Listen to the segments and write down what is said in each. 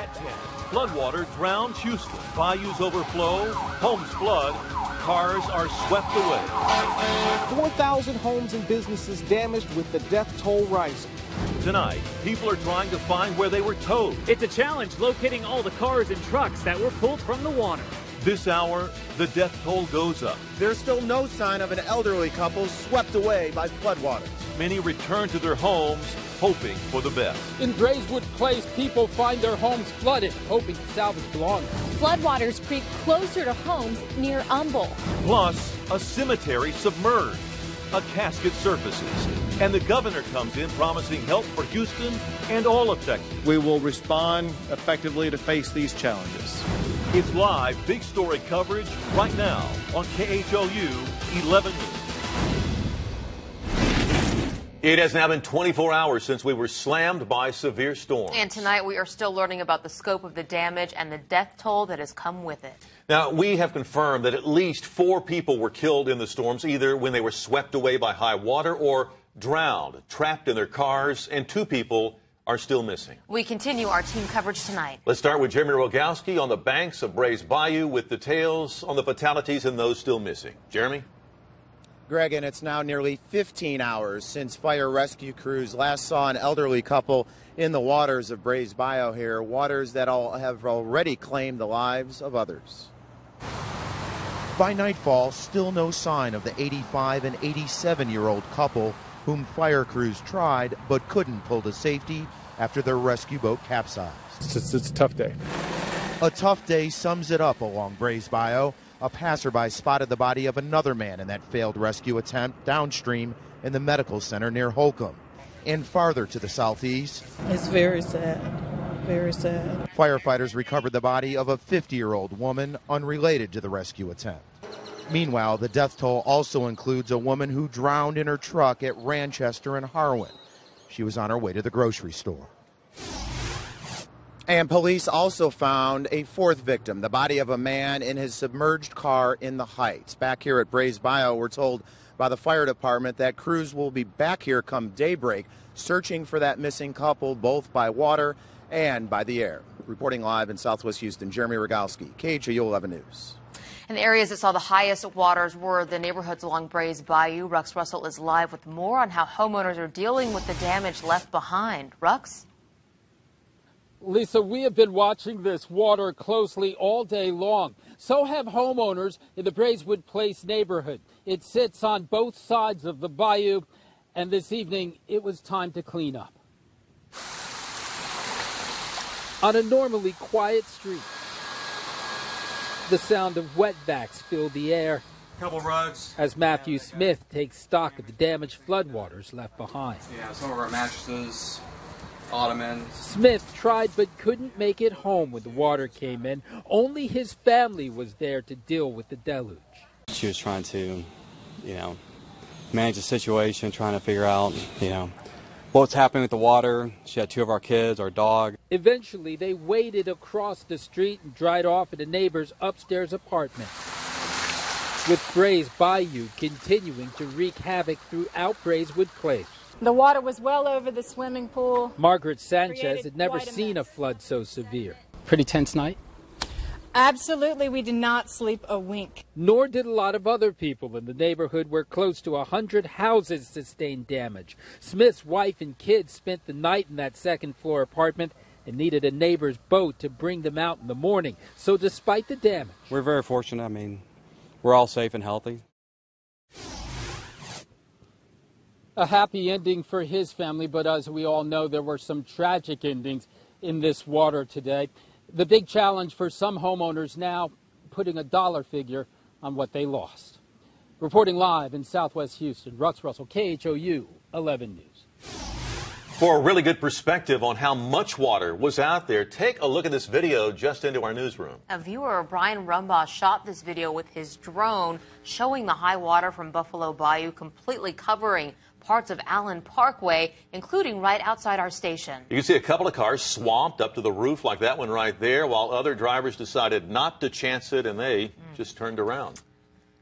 at 10. Floodwater drowned Houston. Bayous overflow. Homes flood. Cars are swept away. 4,000 homes and businesses damaged, with the death toll rising. Tonight, people are trying to find where they were towed. It's a challenge locating all the cars and trucks that were pulled from the water. This hour, the death toll goes up. There's still no sign of an elderly couple swept away by floodwaters. Many return to their homes, hoping for the best. In Braeswood Place, people find their homes flooded, hoping to salvage belongings. Floodwaters creep closer to homes near Humble. Plus, a cemetery submerged. A casket surfaces. And the governor comes in promising help for Houston and all of Texas. We will respond effectively to face these challenges. It's live, big story coverage right now on KHOU 11 News. It has now been 24 hours since we were slammed by severe storms. And tonight we are still learning about the scope of the damage and the death toll that has come with it. Now, we have confirmed that at least 4 people were killed in the storms, either when they were swept away by high water or drowned, trapped in their cars, and 2 people are still missing. We continue our team coverage tonight. Let's start with Jeremy Rogowski on the banks of Braes Bayou with details on the fatalities and those still missing. Jeremy? Greg, and it's now nearly 15 hours since fire rescue crews last saw an elderly couple in the waters of Braes Bayou here, waters that have already claimed the lives of others. By nightfall, still no sign of the 85 and 87-year-old couple whom fire crews tried but couldn't pull to safety after their rescue boat capsized. It's a tough day. A tough day sums it up along Braes Bayou. A passerby spotted the body of another man in that failed rescue attempt downstream in the medical center near Holcomb. And farther to the southeast, it's very sad. Very sad. Firefighters recovered the body of a 50-year-old woman unrelated to the rescue attempt. Meanwhile, the death toll also includes a woman who drowned in her truck at Ranchester and Harwin. She was on her way to the grocery store. And police also found a 4th victim, the body of a man in his submerged car in the Heights. Back here at Braes Bayou, we're told by the fire department that crews will be back here come daybreak, searching for that missing couple both by water and by the air. Reporting live in Southwest Houston, Jeremy Rogowski, KHOU 11 News. And the areas that saw the highest waters were the neighborhoods along Braes Bayou. Rux Russell is live with more on how homeowners are dealing with the damage left behind. Rux? Lisa, we have been watching this water closely all day long. So have homeowners in the Braeswood Place neighborhood. It sits on both sides of the bayou, and this evening it was time to clean up. On a normally quiet street, the sound of wetbacks filled the air. Couple rugs. As Matthew Smith takes stock of the damaged floodwaters left behind. Yeah, some of our mattresses, ottomans. Smith tried but couldn't make it home when the water came in. Only his family was there to deal with the deluge. She was trying to, manage the situation, trying to figure out, what's happening with the water. She had 2 of our kids, our dog. Eventually, they waded across the street and dried off at a neighbor's upstairs apartment. With Braes Bayou continuing to wreak havoc throughout Braeswood Place. The water was well over the swimming pool. Margaret Sanchez had never seen a flood so severe. Pretty tense night? Absolutely, we did not sleep a wink. Nor did a lot of other people in the neighborhood where close to 100 houses sustained damage. Smith's wife and kids spent the night in that second-floor apartment and needed a neighbor's boat to bring them out in the morning. So despite the damage, we're very fortunate. We're all safe and healthy. A happy ending for his family, but as we all know, there were some tragic endings in this water today. The big challenge for some homeowners now, putting a dollar figure on what they lost. Reporting live in Southwest Houston, Rux Russell, KHOU 11 News. For a really good perspective on how much water was out there, take a look at this video just into our newsroom. A viewer, Brian Rumbaugh, shot this video with his drone showing the high water from Buffalo Bayou completely covering parts of Allen Parkway, including right outside our station. You can see a couple of cars swamped up to the roof like that one right there, while other drivers decided not to chance it and they just turned around.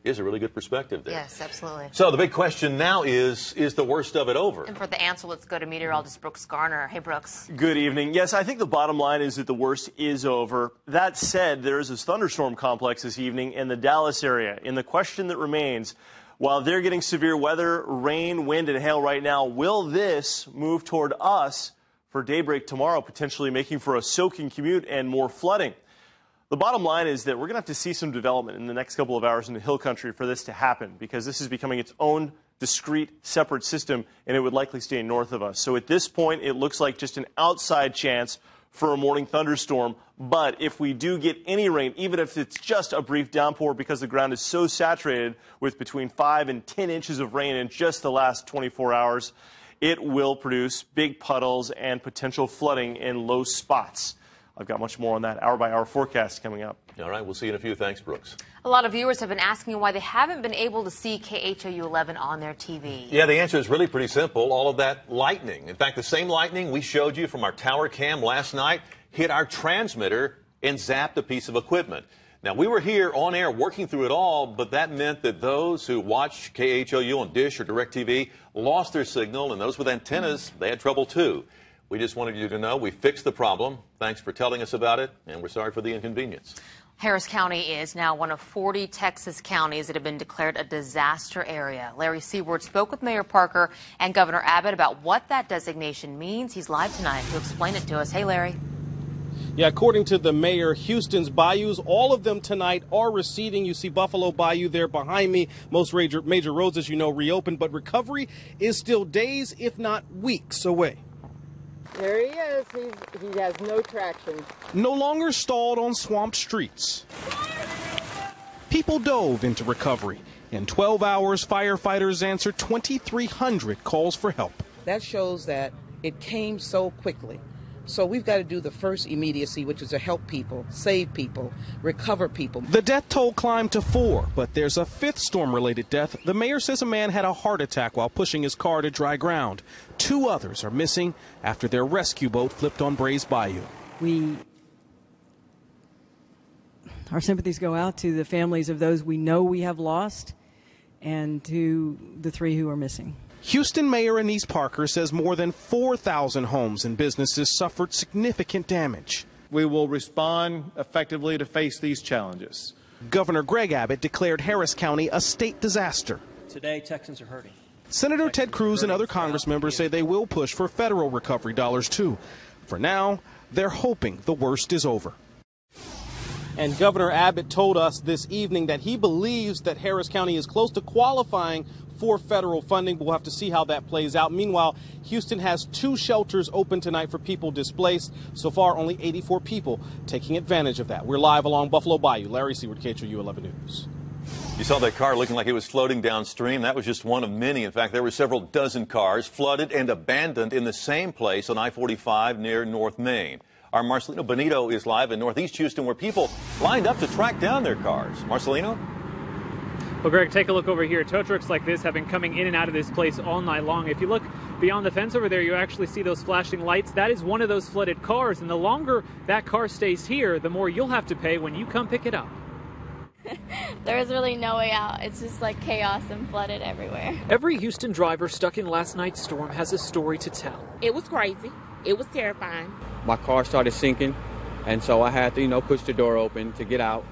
is a really good perspective there. Yes, absolutely. So the big question now is the worst of it over? And for the answer, let's go to meteorologist Brooks Garner. Hey, Brooks. Good evening. Yes, I think the bottom line is that the worst is over. That said, there is this thunderstorm complex this evening in the Dallas area. And the question that remains, while they're getting severe weather, rain, wind, and hail right now, will this move toward us for daybreak tomorrow, potentially making for a soaking commute and more flooding? The bottom line is that we're going to have to see some development in the next couple of hours in the hill country for this to happen, because this is becoming its own discrete, separate system, and it would likely stay north of us. So at this point, it looks like just an outside chance for a morning thunderstorm. But if we do get any rain, even if it's just a brief downpour because the ground is so saturated with between 5 and 10 inches of rain in just the last 24 hours, it will produce big puddles and potential flooding in low spots. I've got much more on that hour-by-hour forecast coming up. All right, we'll see you in a few. Thanks, Brooks. A lot of viewers have been asking why they haven't been able to see KHOU 11 on their TV. Yeah, the answer is really pretty simple. All of that lightning. In fact, the same lightning we showed you from our tower cam last night hit our transmitter and zapped a piece of equipment. Now, we were here on air working through it all, but that meant that those who watch KHOU on Dish or DirecTV lost their signal, and those with antennas, they had trouble too. We just wanted you to know we fixed the problem. Thanks for telling us about it, and we're sorry for the inconvenience. Harris County is now one of 40 Texas counties that have been declared a disaster area. Larry Seward spoke with Mayor Parker and Governor Abbott about what that designation means. He's live tonight to explain it to us. Hey, Larry. Yeah, according to the mayor, Houston's bayous, all of them tonight are receding. You see Buffalo Bayou there behind me. Most major roads, as you know, reopened, but recovery is still days, if not weeks away. There he is. He has no traction. No longer stalled on swamped streets. People dove into recovery. In 12 hours, firefighters answered 2,300 calls for help. That shows that it came so quickly. So we've got to do the first immediacy, which is to help people, save people, recover people. The death toll climbed to 4, but there's a 5th storm-related death. The mayor says a man had a heart attack while pushing his car to dry ground. 2 others are missing after their rescue boat flipped on Brays Bayou. Our sympathies go out to the families of those we know we have lost and to the 3 who are missing. Houston Mayor Anise Parker says more than 4,000 homes and businesses suffered significant damage. We will respond effectively to face these challenges. Governor Greg Abbott declared Harris County a state disaster. Today, Texans are hurting. Senator Ted Cruz and other Congress members say they will push for federal recovery dollars, too. For now, they're hoping the worst is over. And Governor Abbott told us this evening that he believes that Harris County is close to qualifying for federal funding. We'll have to see how that plays out. Meanwhile, Houston has 2 shelters open tonight for people displaced. So far, only 84 people taking advantage of that. We're live along Buffalo Bayou. Larry Seward, KHOU 11 News. You saw that car looking like it was floating downstream. That was just one of many. In fact, there were several dozen cars flooded and abandoned in the same place on I-45 near North Main. Our Marcelino Benito is live in Northeast Houston, where people lined up to track down their cars. Marcelino? Well, Greg, take a look over here. Tow trucks like this have been coming in and out of this place all night long. If you look beyond the fence over there, you actually see those flashing lights. That is one of those flooded cars, and the longer that car stays here, the more you'll have to pay when you come pick it up. There is really no way out. It's just like chaos and flooded everywhere. Every Houston driver stuck in last night's storm has a story to tell. It was crazy. It was terrifying. My car started sinking, and so I had to, push the door open to get out.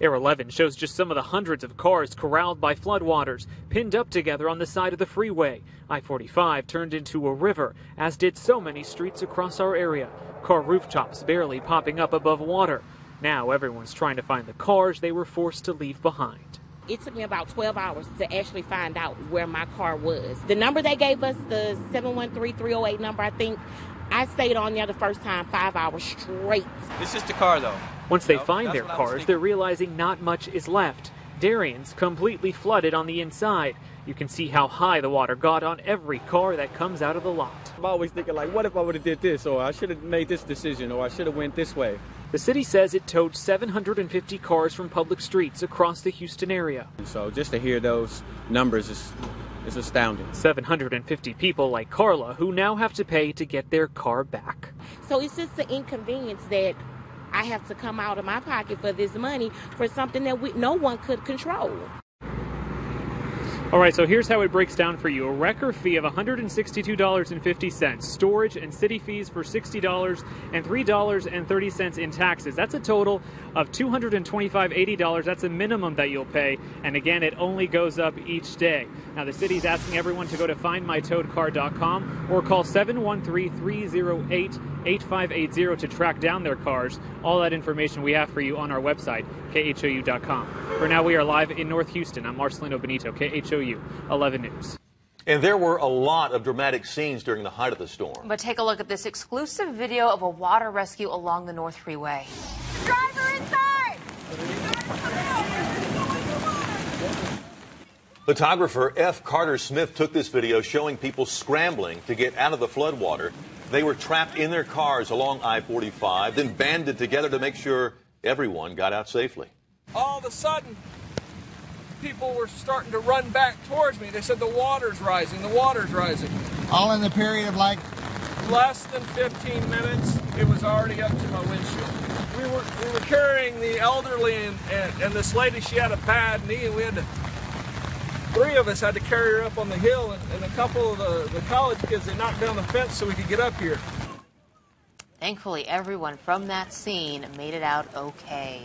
Air 11 shows just some of the hundreds of cars corralled by floodwaters, pinned up together on the side of the freeway. I-45 turned into a river, as did so many streets across our area. Car rooftops barely popping up above water. Now everyone's trying to find the cars they were forced to leave behind. It took me about 12 hours to actually find out where my car was. The number they gave us, the 713-308 number, I think, I stayed on there the first time 5 hours straight. It's just a car, though. Once they find their cars, they're realizing not much is left. Darien's completely flooded on the inside. You can see how high the water got on every car that comes out of the lot. I'm always thinking, like, what if I would have did this, or I should have made this decision, or I should have went this way. The city says it towed 750 cars from public streets across the Houston area. So just to hear those numbers is astounding. 750 people like Carla who now have to pay to get their car back. So it's just the inconvenience that I have to come out of my pocket for this money for something that no one could control. All right, so here's how it breaks down for you. A wrecker fee of $162.50, storage and city fees for $60, and $3.30 in taxes. That's a total of $225.80. That's a minimum that you'll pay. And again, it only goes up each day. Now, the city's asking everyone to go to findmytowedcar.com or call 713-308-8580 to track down their cars. All that information we have for you on our website, KHOU.com. For now, we are live in North Houston. I'm Marcelino Benito, KHOU 11 News. And there were a lot of dramatic scenes during the height of the storm. But take a look at this exclusive video of a water rescue along the North Freeway. Driver inside! Photographer F. Carter Smith took this video showing people scrambling to get out of the floodwater. They were trapped in their cars along I-45, then banded together to make sure everyone got out safely. All of a sudden, people were starting to run back towards me. They said the water's rising, the water's rising. All in the period of like? Less than 15 minutes, it was already up to my windshield. We were carrying the elderly and this lady, she had a bad knee, and we had to, three of us had to carry her up on the hill, and a couple of the college kids, they knocked down the fence so we could get up here. Thankfully, everyone from that scene made it out okay.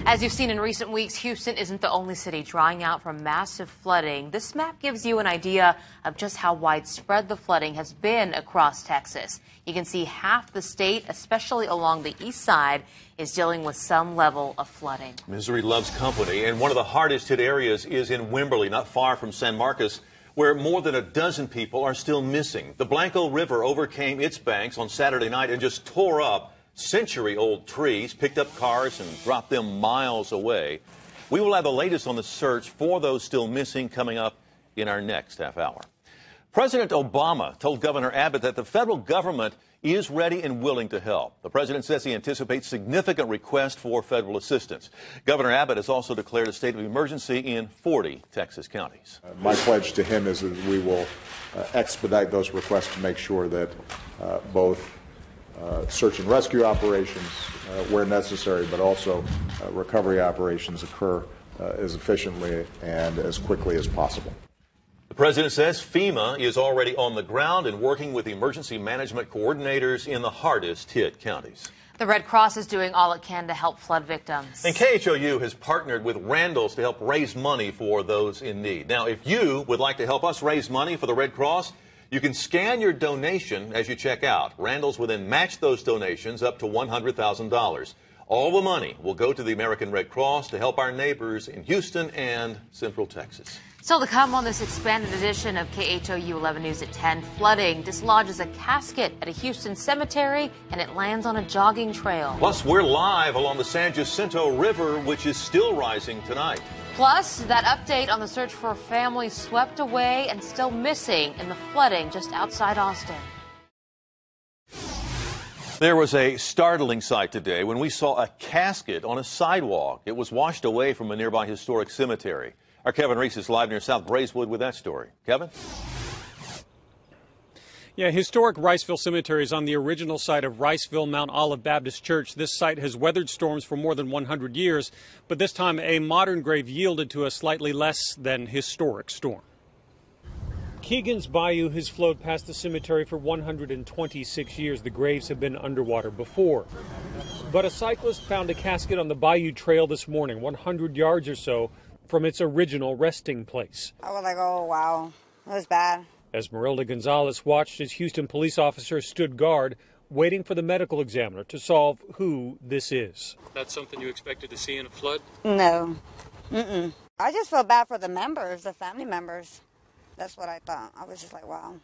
As you've seen in recent weeks, Houston isn't the only city drying out from massive flooding. This map gives you an idea of just how widespread the flooding has been across Texas. You can see half the state, especially along the east side, is dealing with some level of flooding. Misery loves company, and one of the hardest hit areas is in Wimberley, not far from San Marcos, where more than a dozen people are still missing. The Blanco River overcame its banks on Saturday night and just tore up century-old trees, picked up cars and dropped them miles away. We will have the latest on the search for those still missing coming up in our next half hour. President Obama told Governor Abbott that the federal government is ready and willing to help. The president says he anticipates significant requests for federal assistance. Governor Abbott has also declared a state of emergency in 40 Texas counties. My pledge to him is that we will expedite those requests to make sure that both search and rescue operations where necessary, but also recovery operations occur as efficiently and as quickly as possible. The president says FEMA is already on the ground and working with emergency management coordinators in the hardest hit counties. The Red Cross is doing all it can to help flood victims. And KHOU has partnered with Randall's to help raise money for those in need. Now, if you would like to help us raise money for the Red Cross, you can scan your donation as you check out. Randall's will then match those donations up to $100,000. All the money will go to the American Red Cross to help our neighbors in Houston and Central Texas. Still to come on this expanded edition of KHOU 11 News at 10, flooding dislodges a casket at a Houston cemetery and it lands on a jogging trail. Plus, we're live along the San Jacinto River, which is still rising tonight. Plus, that update on the search for families swept away and still missing in the flooding just outside Austin. There was a startling sight today when we saw a casket on a sidewalk. It was washed away from a nearby historic cemetery. Our Kevin Reese is live near South Braeswood with that story. Kevin? Yeah, historic Riceville Cemetery is on the original site of Riceville Mount Olive Baptist Church. This site has weathered storms for more than 100 years, but this time a modern grave yielded to a slightly less than historic storm. Keegan's Bayou has flowed past the cemetery for 126 years. The graves have been underwater before. But a cyclist found a casket on the Bayou Trail this morning, 100 yards or so from its original resting place. I was like, oh, wow, that was bad. Esmeralda Gonzalez watched as Houston police officers stood guard, waiting for the medical examiner to solve who this is. That's something you expected to see in a flood? No. I just feel bad for the members, the family members. That's what I thought. I was just like, wow.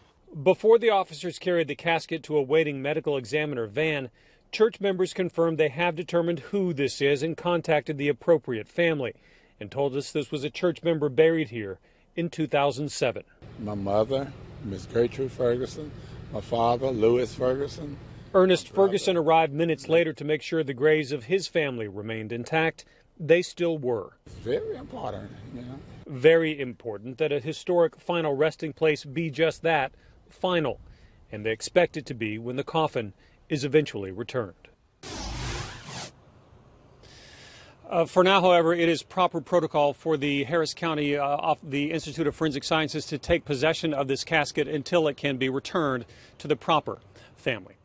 Before the officers carried the casket to a waiting medical examiner van, church members confirmed they have determined who this is and contacted the appropriate family and told us this was a church member buried here in 2007. My mother, Miss Gertrude Ferguson, my father, Louis Ferguson. Ernest Ferguson arrived minutes later to make sure the graves of his family remained intact. They still were. Very important, you know. Very important that a historic final resting place be just that, final. And they expect it to be when the coffin is eventually returned. For now, however, it is proper protocol for the Harris County the Institute of Forensic Sciences to take possession of this casket until it can be returned to the proper family.